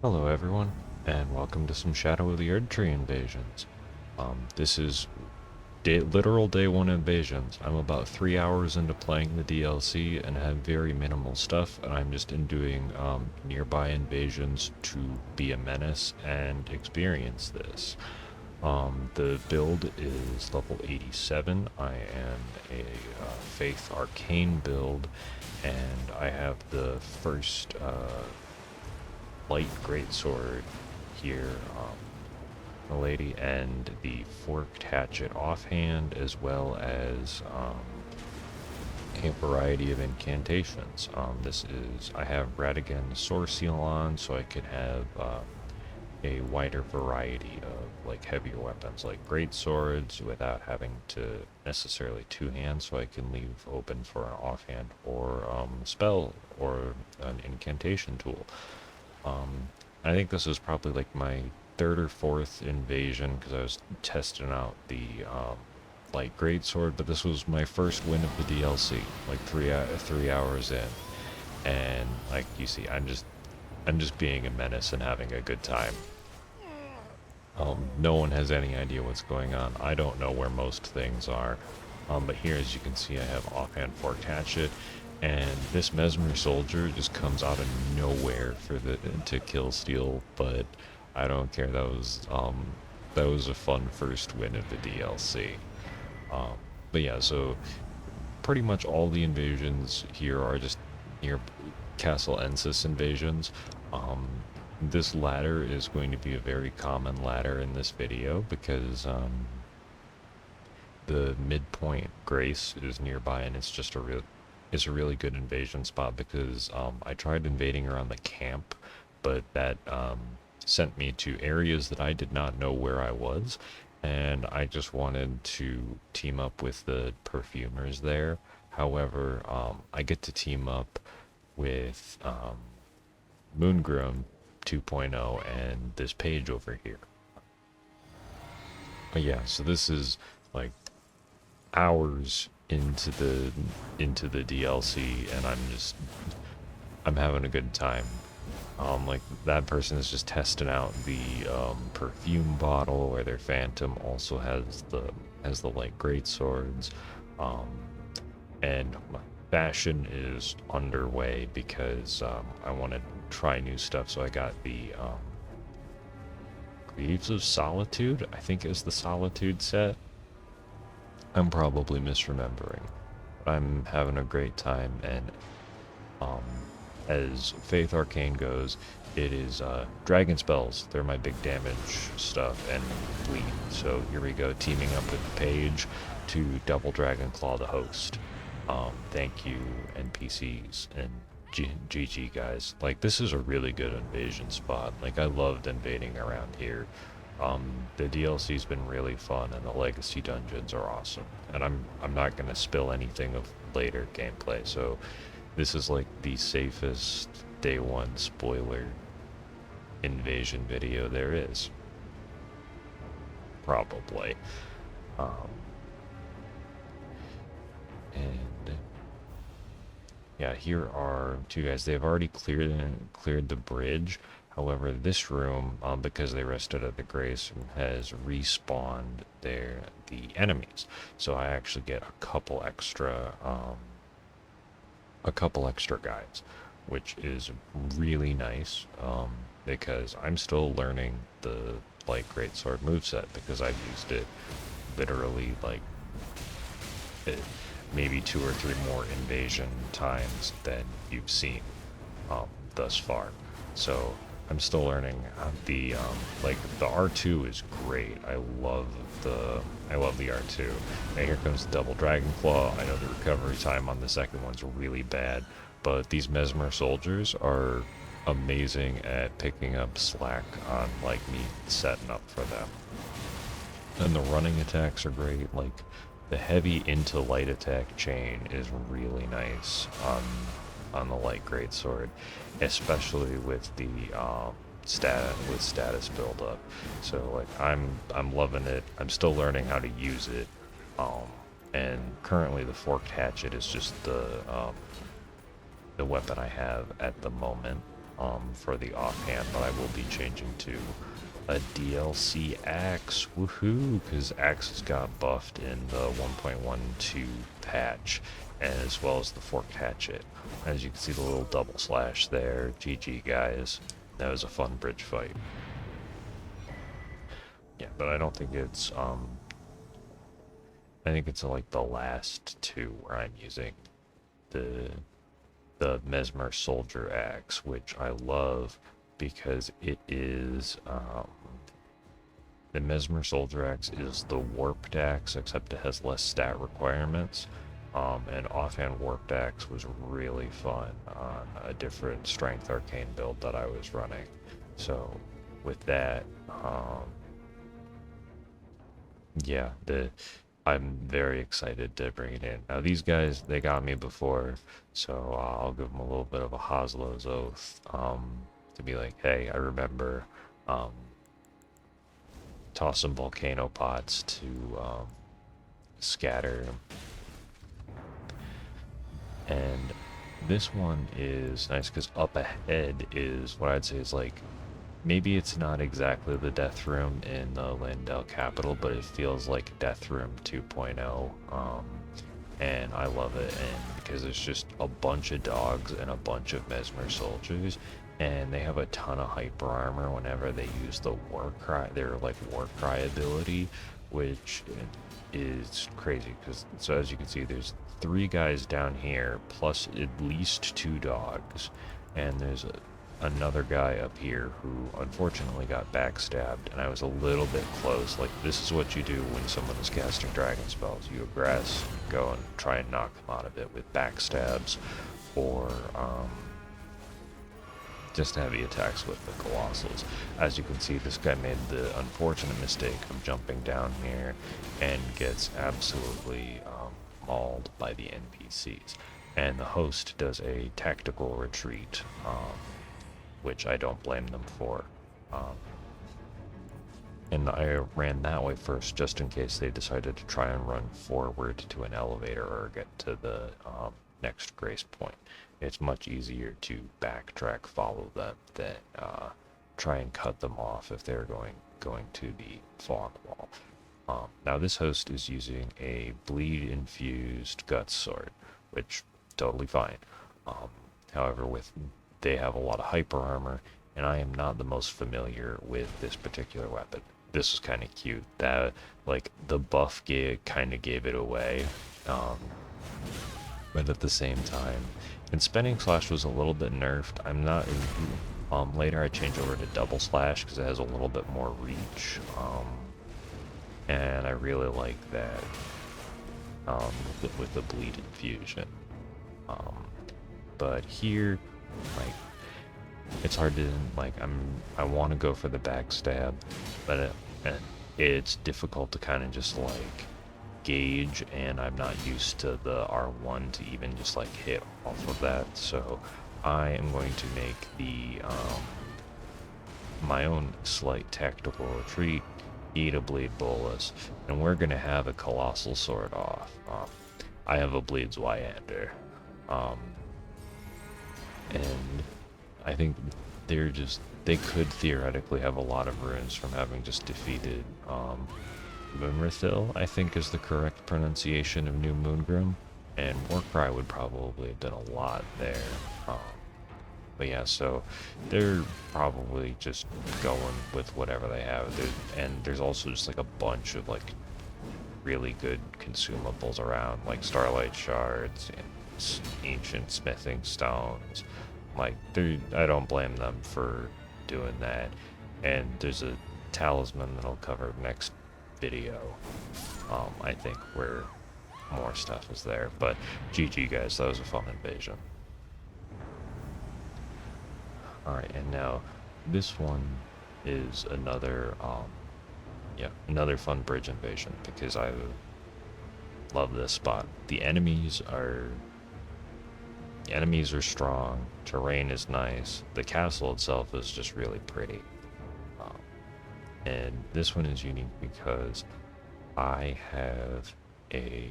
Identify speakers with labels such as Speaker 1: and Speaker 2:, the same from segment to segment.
Speaker 1: Hello everyone, and welcome to some Shadow of the Erdtree invasions. This is literal day 1 invasions. I'm about 3 hours into playing the DLC and have very minimal stuff, and I'm just doing nearby invasions to be a menace and experience this. The build is level 87. I am a Faith Arcane build, and I have the first light greatsword here, the lady, and the forked hatchet offhand, as well as a variety of incantations. I have Radigan Sword Seal on, so I can have a wider variety of like heavier weapons, like great swords, without having to necessarily two hands, so I can leave open for an offhand or spell or an incantation tool. Um, I think this was probably like my third or fourth invasion because I was testing out the light greatsword, but this was my first win of the DLC, like 3 hours in, and like you see, I'm just being a menace and having a good time. No one has any idea what's going on. I don't know where most things are. But here, as you can see, I have offhand forked hatchet, and this mesmer soldier just comes out of nowhere to kill steal. But I don't care. That was a fun first win of the DLC. Um, but yeah, so pretty much all the invasions here are just near Castle Ensis invasions. Um, this ladder is going to be a very common ladder in this video because the midpoint Grace is nearby, and it's a really good invasion spot because I tried invading around the camp, but that sent me to areas that I did not know where I was, and I just wanted to team up with the perfumers there. However, I get to team up with Moongroom 2.0 and this page over here. But yeah, so this is like hours into the DLC, and I'm having a good time. Like that person is just testing out the perfume bottle, where their Phantom also has the like great swords, um, and fashion is underway because I want to try new stuff. So I got the Greaves of Solitude. I think is the Solitude set. I'm probably misremembering. But I'm having a great time, and um, as Faith Arcane goes, it is dragon spells. They're my big damage stuff, and bleed. So here we go, teaming up with Paige to double Dragon Claw the host. Thank you, NPCs and GG guys. Like, this is a really good invasion spot. Like, I loved invading around here. The DLC's been really fun, and the legacy dungeons are awesome. And I'm not gonna spill anything of later gameplay, so this is like the safest day 1 spoiler invasion video there is. Probably. Um, and yeah, here are two guys. They've already cleared the bridge. However, this room, because they rested at the Grace, has respawned the enemies. So I actually get a couple extra guys, which is really nice. Because I'm still learning the like greatsword moveset because I've used it literally like it, maybe 2 or 3 more invasion times than you've seen thus far. So I'm still learning like the R2 is great. I love the R2. And here comes the double dragon claw. I know the recovery time on the second one's really bad, but these mesmer soldiers are amazing at picking up slack on like me setting up for them. And the running attacks are great. Like the heavy into light attack chain is really nice on the light greatsword, especially with the status build up. So like I'm loving it. I'm still learning how to use it. Um, and currently the forked hatchet is just the weapon I have at the moment. for the offhand, but I will be changing to a DLC axe. Woohoo! Because axes got buffed in the 1.12 patch, as well as the forked hatchet. As you can see, the little double slash there. GG, guys. That was a fun bridge fight. Yeah, but I don't think it's, I think it's like the last two where I'm using the Mesmer Soldier Axe, which I love because it is, the Mesmer Soldier Axe is the Warped Axe, except it has less stat requirements. And offhand Warped Axe was really fun on a different Strength Arcane build that I was running. So with that, yeah, I'm very excited to bring it in. Now these guys, they got me before, so I'll give them a little bit of a Haslow's oath, to be like, hey, I remember, toss some volcano pots to, scatter. And this one is nice because up ahead is what I'd say is like, maybe it's not exactly the Death Room in the Lindell Capital, but it feels like Death Room 2.0. And I love it, and because it's just a bunch of dogs and a bunch of Mesmer soldiers, and they have a ton of hyper armor whenever they use the war cry, their like war cry ability, which is crazy. Because so as you can see, there's 3 guys down here plus at least 2 dogs, and there's another guy up here who unfortunately got backstabbed, and I was a little bit close. Like, this is what you do when someone is casting dragon spells. You aggress, go and try and knock them out of it with backstabs, or just heavy attacks with the colossals. As you can see, this guy made the unfortunate mistake of jumping down here and gets absolutely mauled by the NPCs. And the host does a tactical retreat, which I don't blame them for. And I ran that way first just in case they decided to try and run forward to an elevator or get to the next grace point. It's much easier to backtrack, follow them, than try and cut them off if they're going to the fog wall. Now this host is using a bleed-infused guts sword, which totally fine. However, they have a lot of hyper armor, and I am not the most familiar with this particular weapon. This was kind of cute. That, like, the buff kind of gave it away, but at the same time, and Spinning Slash was a little bit nerfed. I'm not. Later I changed over to Double Slash because it has a little bit more reach, and I really like that. With the bleed infusion, but here, like, it's hard to, like, I want to go for the backstab, but it's difficult to kind of just like gauge, and I'm not used to the R1 to even just like hit off of that. So I am going to make the my own slight tactical retreat, eat a bleed bolus, and we're gonna have a colossal sword off. I have a bleed Zwyander, and I think they could theoretically have a lot of runes from having just defeated Moonrithil, I think is the correct pronunciation of New Moongrim, and Warcry would probably have been a lot there. But yeah, so they're probably just going with whatever they have. And there's also just like a bunch of like really good consumables around, like Starlight Shards and ancient smithing stones. Like, I don't blame them for doing that. And there's a talisman that'll cover next video, I think, where more stuff is there. But GG, guys, that was a fun invasion. Alright, and now this one is another another fun bridge invasion, because I love this spot. The enemies are strong, terrain is nice, the castle itself is just really pretty. And this one is unique because I have a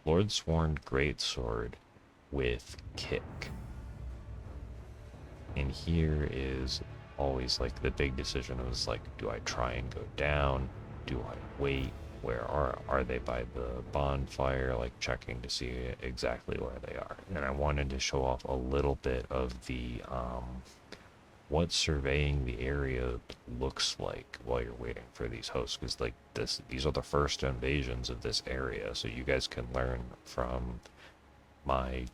Speaker 1: Lord Sworn Greatsword with kick. And here is always like the big decision was like, do I try and go down? Do I wait? Where are they by the bonfire? Like checking to see exactly where they are. And I wanted to show off a little bit of the what surveying the area looks like while you're waiting for these hosts, because like these are the first invasions of this area, so you guys can learn from my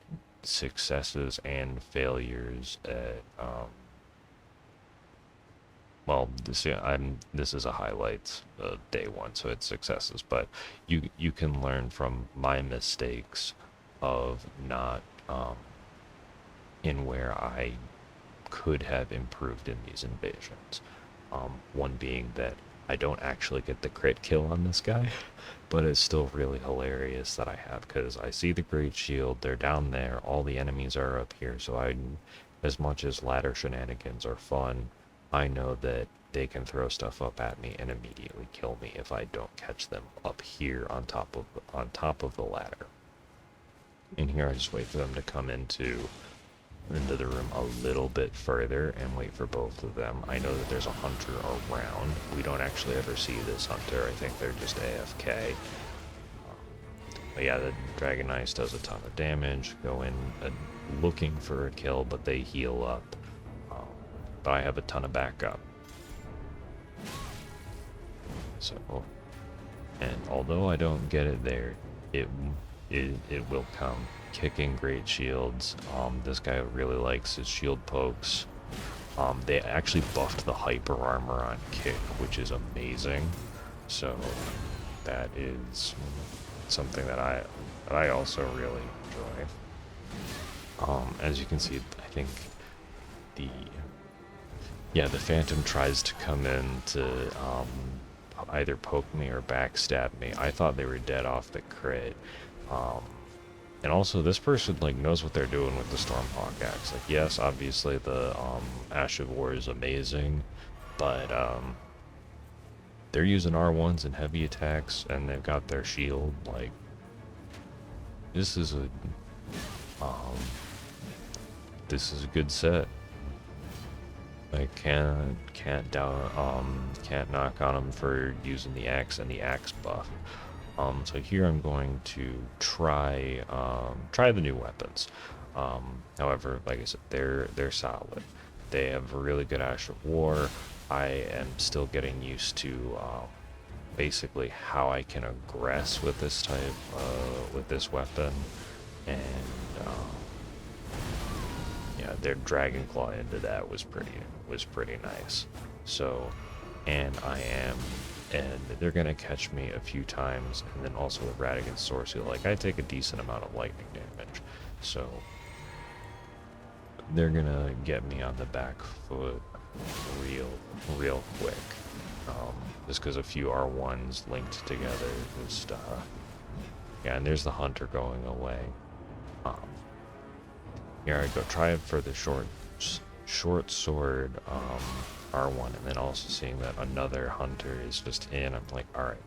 Speaker 1: successes and failures at well, this is a highlights day one, so it's successes, but you can learn from my mistakes of not in where I could have improved in these invasions. One being that I don't actually get the crit kill on this guy, but it's still really hilarious that I have, because I see the Great Shield, they're down there, all the enemies are up here, so as much as ladder shenanigans are fun, I know that they can throw stuff up at me and immediately kill me if I don't catch them up here on top of the ladder. And here I just wait for them to come into the room a little bit further and wait for both of them. I know that there's a hunter around. We don't actually ever see this hunter. I think they're just AFK. But yeah, the Dragon Ice does a ton of damage. Go in looking for a kill, but they heal up. But I have a ton of backup. So, and although I don't get it there, it will come. Kicking great shields. This guy really likes his shield pokes. They actually buffed the hyper armor on kick, which is amazing. So that is something that I also really enjoy. As you can see, I think the Phantom tries to come in to either poke me or backstab me. I thought they were dead off the crit. And also, this person like knows what they're doing with the Stormhawk axe. Like, yes, obviously the Ash of War is amazing, but they're using R1s and heavy attacks, and they've got their shield. Like, this is a good set. I can't knock on them for using the axe and the axe buff. So here I'm going to try the new weapons. However, like I said, they're solid. They have a really good Ash of War. I am still getting used to basically how I can aggress with this with this weapon, and yeah, their Dragon Claw into that was pretty nice. So, and they're gonna catch me a few times, and then also with Radigan's Sorcery, like I take a decent amount of lightning damage, so they're gonna get me on the back foot real quick. Just because a few R1s linked together, just yeah, and there's the hunter going away. Here I go, try it for the short sword R1, and then also seeing that another hunter is just in, I'm like, alright,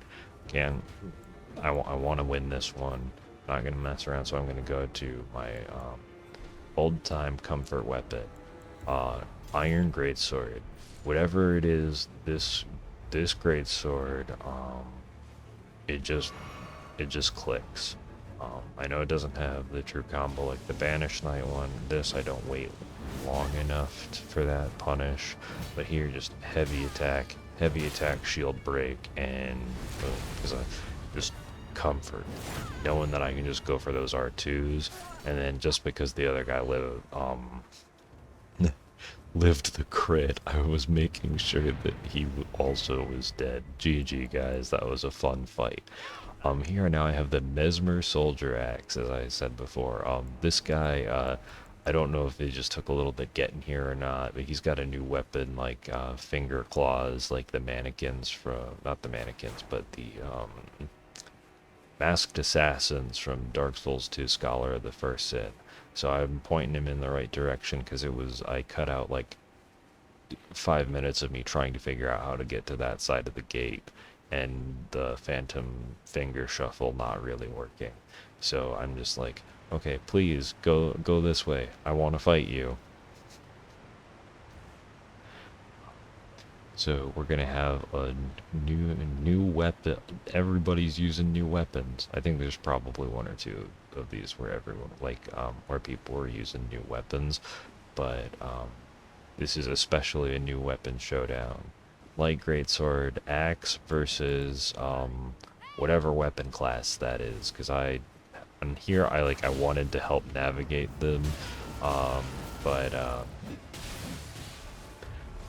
Speaker 1: I want to win this one, not gonna mess around, so I'm gonna go to my old time comfort weapon, Iron Greatsword. Whatever it is, this greatsword, it just clicks. I know it doesn't have the true combo like the Banished Knight one. This I don't wait long enough for that punish, but here just heavy attack, shield break, and because I just comfort, knowing that I can just go for those R2s, and then just because the other guy lived the crit, I was making sure that he also was dead. GG guys, that was a fun fight. Here now I have the Mesmer Soldier Axe, as I said before. This guy, I don't know if it just took a little bit getting here or not, but he's got a new weapon like finger claws, like the mannequins from, not the mannequins, but the masked assassins from Dark Souls 2 Scholar of the First Sin. So I'm pointing him in the right direction because I cut out like 5 minutes of me trying to figure out how to get to that side of the gate, and the phantom finger shuffle not really working. So I'm just like, okay, please go this way. I want to fight you. So we're gonna have a new weapon. Everybody's using new weapons. I think there's probably one or two of these where everyone where people are using new weapons, but this is especially a new weapon showdown. Light greatsword axe versus whatever weapon class that is, because on here I wanted to help navigate them, um, but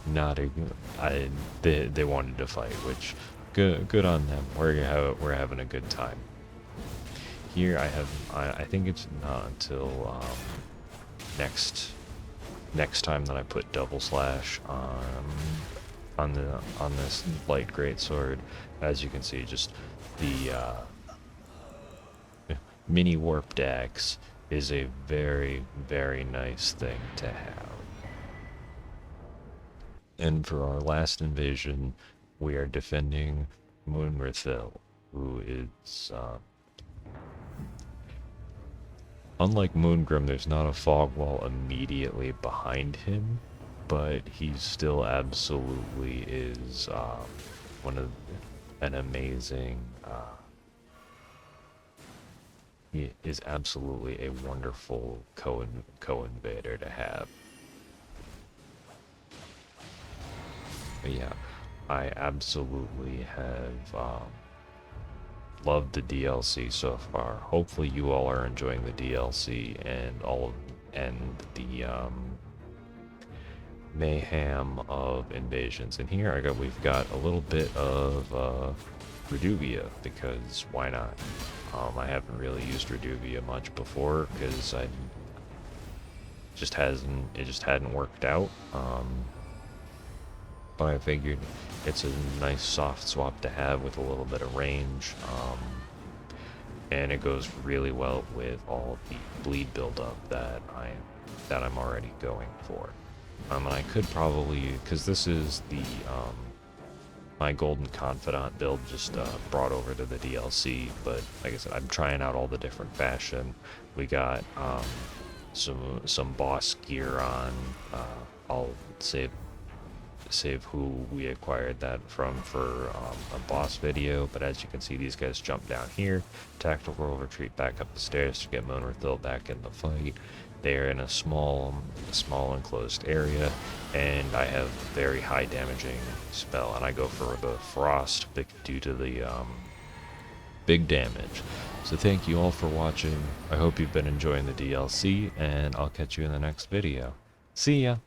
Speaker 1: not a, I they wanted to fight, which good on them. We're having a good time. Here I think it's not until next time that I put double slash on this light greatsword. As you can see, just the mini warped axe is a very nice thing to have. And for our last invasion, we are defending Moonrithil, who is unlike Moongrim, there's not a fog wall immediately behind him, but he still absolutely is one of an amazing. He is absolutely a wonderful co-invader to have. But yeah, I absolutely have loved the DLC so far. Hopefully you all are enjoying the DLC and the mayhem of invasions. And here we've got a little bit of Reduvia, because why not? I haven't really used Reduvia much before because it just hadn't worked out. But I figured it's a nice soft swap to have with a little bit of range, and it goes really well with all the bleed buildup that I'm already going for. And I could probably, because this is the my Golden Confidant build just brought over to the DLC, but like I said, I'm trying out all the different fashion. We got some boss gear on. I'll save who we acquired that from for a boss video, but as you can see, these guys jump down here, tactical retreat back up the stairs to get Moonrithil back in the fight. They're in a small enclosed area, and I have very high damaging spell, and I go for the frost due to the big damage. So thank you all for watching. I hope you've been enjoying the DLC, and I'll catch you in the next video. See ya!